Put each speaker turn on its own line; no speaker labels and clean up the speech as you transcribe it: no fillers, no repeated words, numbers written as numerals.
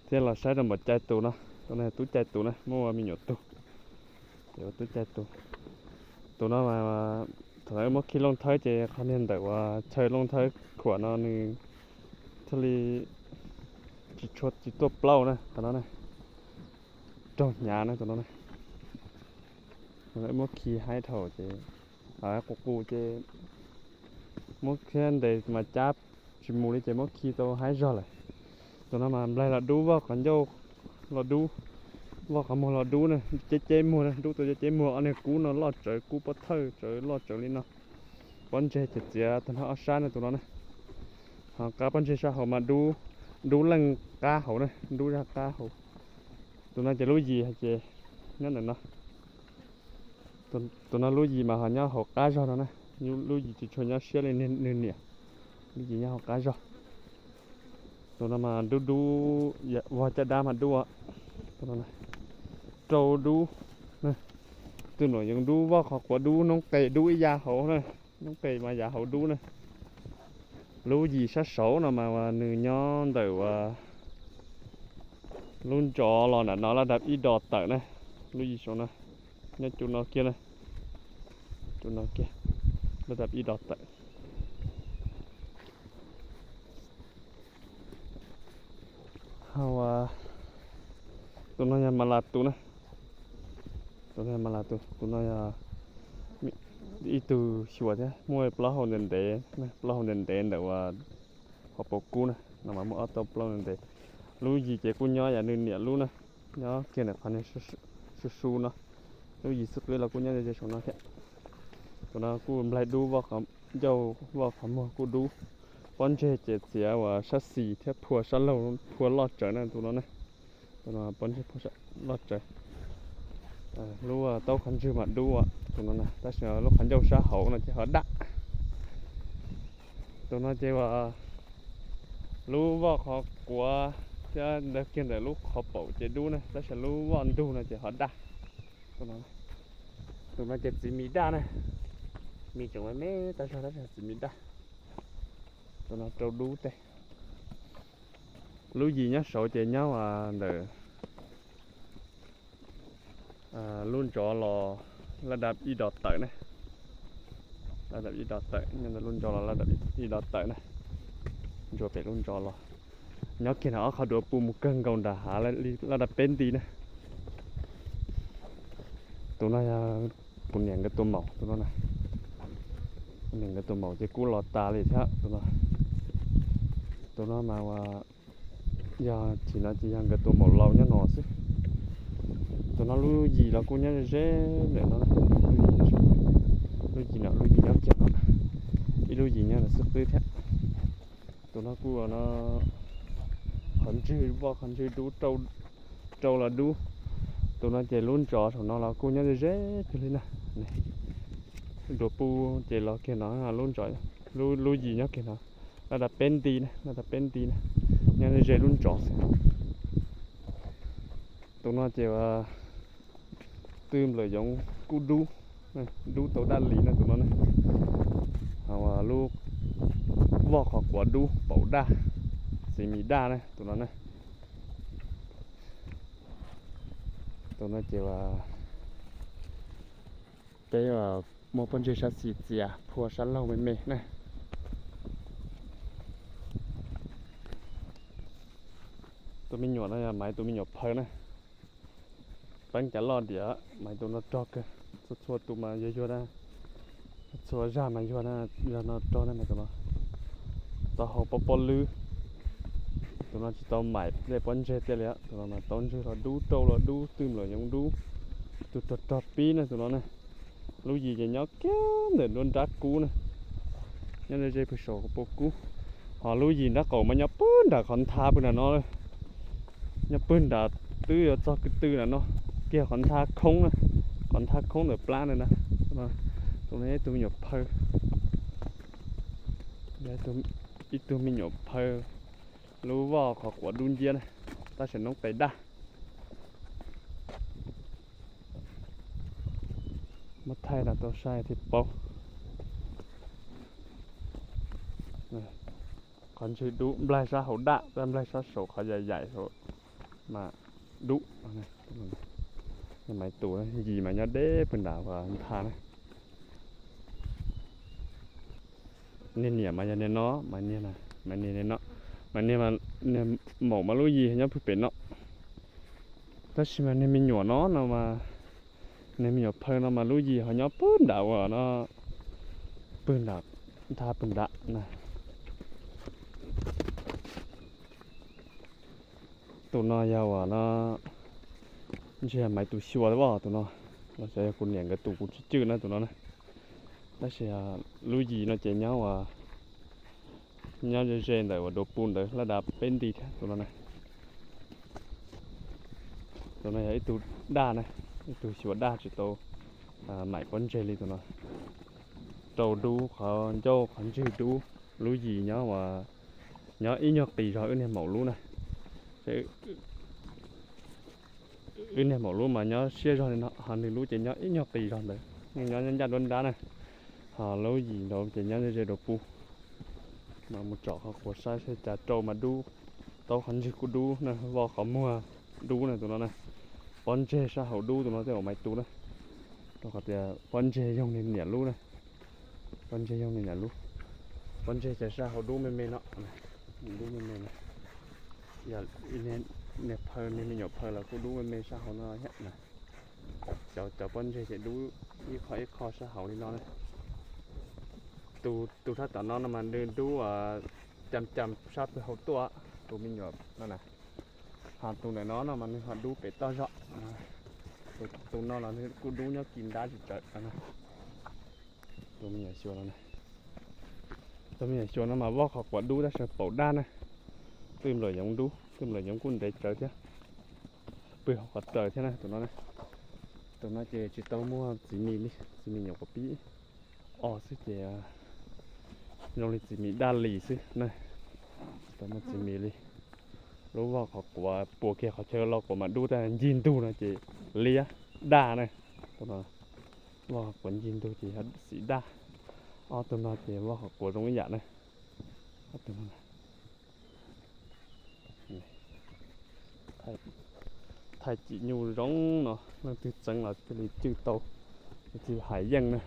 เที่ยเราใช้ทั้งหมดใจตัวเนาะตัวนี้ตู้ใจตัวนะเมื่อวานมีหยดตัวเดี๋ยวตู้ใจตัวนั้นมาถอยมาคิดลงท้ายเจเขาเน้นแต่ว่าใช้ลงท้ายขวดนอนนึงทะเลจิชดจิตัวเปล่านะตอนนั้นนะจงหยานะตอนนั้นนะแล้วมาขี่ให้เท่าเจกูเจมาแค่ได้มาจับชิมูนี่เจมาขี่ตัวให้จอเลยตอนนั้นมาไล่เราดูว่ากันโยเราดูว่าคำเราดูนะเจ๊มัวนะดูตัวเจ๊มัวอันนี้กูนอนรอดเจอกูปะเทอเจอรอดเจอนี่เนาะปันเจเจียตอนนั้นเอาชานะตัวนั้นนะหากาปันเจชาเขามาดูเรื่องกาเขานะดูจากกาเขาตัวนั้นจะรู้ยีให้เจนั่นน่ะเนาะตัวนั้นรู้ยีมาหาเนาะเขากาจอแล้วนะรู้ยีจะชวนเนาะเชื่อเลยเนี่ยรู้ยีเนาะเขากาจอตัวนั้นมาดูว่าจะได้มาดูอ่ะตัวนั้นนะโจดูนะตัวหน่อยยังดูว่าเขากว่าดูน้องเตะดูยาเขานะน้องเตะมายาเขาดูนะรู้ยีชัดโสนะมาว่าหนึ่งย้อนแต่ว่ารุ่นจอหล่อน่ะnóระดับอีดอตเตอร์นะรู้ยีโซนะเนี่ยจุดนอเกียนะจุดนอเกียระดับอีดอตเตอร์เฮาว่าตัวนั้นยังมาลาตุนะตัวนั้นมาลาตุตัวนั้นอีตูชัวร์เนี่ยมวยปลาเฮาเดินเดนะปลาเฮาเดินเดแต่ว่าเขาปกูนะนำมาเอาตัวปลาเดินเดรู้ยีเจกูย้อยอย่านึงเนี่ยรู้นะย้อเกี่ยนพันสู้ๆเนาะรู้ยีสุดเลยเรากูย้อยจะชนะแค่ตัวนั้นกูไล่ดูว่าเขาเจ้าว่าเขามากูดูป้อนเจเสียว่าชัดสีเทียบผัวชัดเราผัวรอดใจนั่นตัวนั้นนะตัวนั้นป้อนเจผัวชัดรอดใจรู้ว่าเต้าคันชื่อมาดูอ่ะตัวนั้นนะแต่เสียลูกคันเจ้าชาเขานะจะหาดักตัวนั้นเจว่ารู้ว่าเขากลัวจะได้เกี่ยนแต่ลูกเขาเป่าจะดูนะแต่ฉันรู้ว่าดูนะจะหาดักตัวนั้นจะสิมีด้านะมีจังไว้แม่แต่ฉันจะสิมีด้าตัวนั้นเราดูแต่รู้gì nhá sợ chạy nhau để luôn cho lòระดับอีดอตเตอร์นะระดับอีดอตเตอร์นี่มันรุ่นจอระดับอีดอตเตอร์นะจอเป็นรุ่นจอรอnhớ kia nóเขาดูปูมุกเกิงกองดาหาระดับเป็นดีนะตัวนั้นปุ่นเหนียงกับตัวหมอกตัวนั้นนะเหนียงกับตัวหมอกจะกู้หลอดตาเลยใช่ตัวนั้นมาว่ายาทีนั้นจะยังกับตัวหมอกเราเนี่ยหนอสิตัวนั้นรู้ยีเรากูเนี่ยเจ๊เนี่ยนั่นรู้ยีเนี่ยเจ็บอ่ะอีรู้ยีเนี่ยสุดเลยแท้ตัวนั้นกูnóคันชื่อดูโจlàดูตัวนั้นเจรุ่นจอของnó làกูเนี่ยเจ๊เลยนะนี่ตัวปูเจเราเกี่ยนnóรุ่นจอรู้ยีเนี่ยเกี่ยนnóระดับเป็นดีนะเนี่ยเจรุ่นจอตัวนั้นเจว่าตื่มเลยgiốngกูดูตัวด้านลีนะตัวนั้นนะเอาว่าลูกว่าขอกว่าดูเป่าด้าสีมีด้านะตัวนั้นนะตัวนั้นเจว่าโมปันเจชัดสีเจียพัวชั้นเราไม่เมนะตัวมีหยดนะหมายตัวมีหยดเพลินนะตั้งจะรอดเดี๋ยวหมายตัวนัดจอกชัวตัวมาเยอะๆนะชัวจ้ามาเยอะนะเดี๋ยวนัดจอกนั่นแหละตัวตัวเขาปอลือตัวนั้นจะตัวใหม่ได้ป้อนเจเตเลยตัวนั้นมาต้นชื่อเราดูโตเราดูตื่มเรายังดูตัวปีนะตัวนั้นนะรู้gìจะnhớ kéo để luôn đá cú này nhân đây phải sổ của cú họรู้gì đã cầu mà nhớ pơn đã còn tha bên là nó nhớ pơn đã tư ở cho cái tư là nó kia còn tha không được plan này nè tụi này tụi mình nhập phơi để tụi mình nhập phơiรู้ว่าเขากว่าดุนเจียนะถ้าฉันต้องไปด่ามาไทยนะตัวใช่ที่ป๊อกคันชื่อดูบลายซาเขาด่าเป็นบลายซาโศกเขาใหญ่ๆเขา มาดุนะนี่หมายตัวนะยีมาเนาะเด้เพิ่นด่าว่าทานะเนี่ยมาเนี่ยเนาะมาเนี่ยนะมาเนี่ยเนาะมาเนี่ยมาเนี่ยหมอกมาลุยีเนาะผู้เป็นเนาะถ้าสิมาเนี่ยมีหยัวเนาะเนาะมาเนี่ยมีหยัวเพิ่นเนาะมาลุยีเฮาเนาะเปิ้นด่าว่าเนาะเปิ้นด่าทาเปิ้นด่านะตัวน้อยยาวอ่ะเนาะใช่หมายตัวชัวร์ได้บ่ตัวเนาะเราใช้คนเนี่ยก็ตัวกูชื่อนะตัวเนาะนะถ้าเสียลุยีเนาะเจเนาะว่าเนาะจะเจนได้ว่าโดปูนได้ระดับเป็นดีแท้ตัวนั้นนะตัวนั้นไอ้ตัวด้านะไอ้ตัวชัวร์ด้าสิโตหมายป้อนเจลีตัวเนาะโตดูเขาโจเขาชื่อดูลุยีเนาะว่าเนาะอีหยอกตีrồiเนี่ยหมอรู้นะเนี่ยหมอรู้mà nhớ xe rồi nó hắn thì lú chỉ nhớ ít nhọc tì rồi đấy nhớ nhân dân đốn đá này lâu gì đâu chỉ nhớ chơi đồ pu mà một trọ họ của sai sẽ trả trâu mà đu tao hắn chỉ có đu nè vào họ mua đu này tụi nó này con chơi sao họ đu tụi nó sẽ ở máy tu đấy tao có thể con chơi dùng nên nhảy lú này con chơi dùng nên nhảy lú con chơi sẽ sao họ đu mềm nó đu mềm này giờ nênเนี่ยเพลินนี่มีหยกเพลินแล้วกูดูมันไม่ใช่เขาเนาะเนี่ยนะเจ้าป้อนเฉยๆดูยี่คอใช่เขานี่เนาะตูถ้าตอนนั้นมันเดินดูจำชอบไปเขาตัวมีหยกนั่นน่ะหาตูไหนเนาะมันหาดูเป็ดต้อเจาะตูนอนแล้วนี่กูดูเนี่ยกินได้จุดเจาะนะตัวมีหยกชัวร์แล้วนะตัวมีหยกชัวร์นะมาว่าเขากวาดดูได้เฉพาะด้านนะตื่นเลยยังดูตื่นเลยยังกุ้นได้เจอเท่าเปลือกเขาเจอเท่านะตัวนั้นนะตัวนั้นเจอจิตตัวมัวจีมีนี่จีมีหยกกว่าปีซื้อเจลงเลยจีมีด้านหลีซื้อนะตัวนั้นจีมีเลยรู้ว่าเขากว่าปัวเกเขาเชิญเรากว่ามาดูแต่ยินดูนะเจเลียด่านะตัวนั้นว่าผลยินดูเจสีด่าตัวนั้นเจว่าเขากว่าตรงนี้อย่างนะตัวนั้นthầy chỉ nhu rong nó từ chân là cái chữ tàu chữ hải dân nè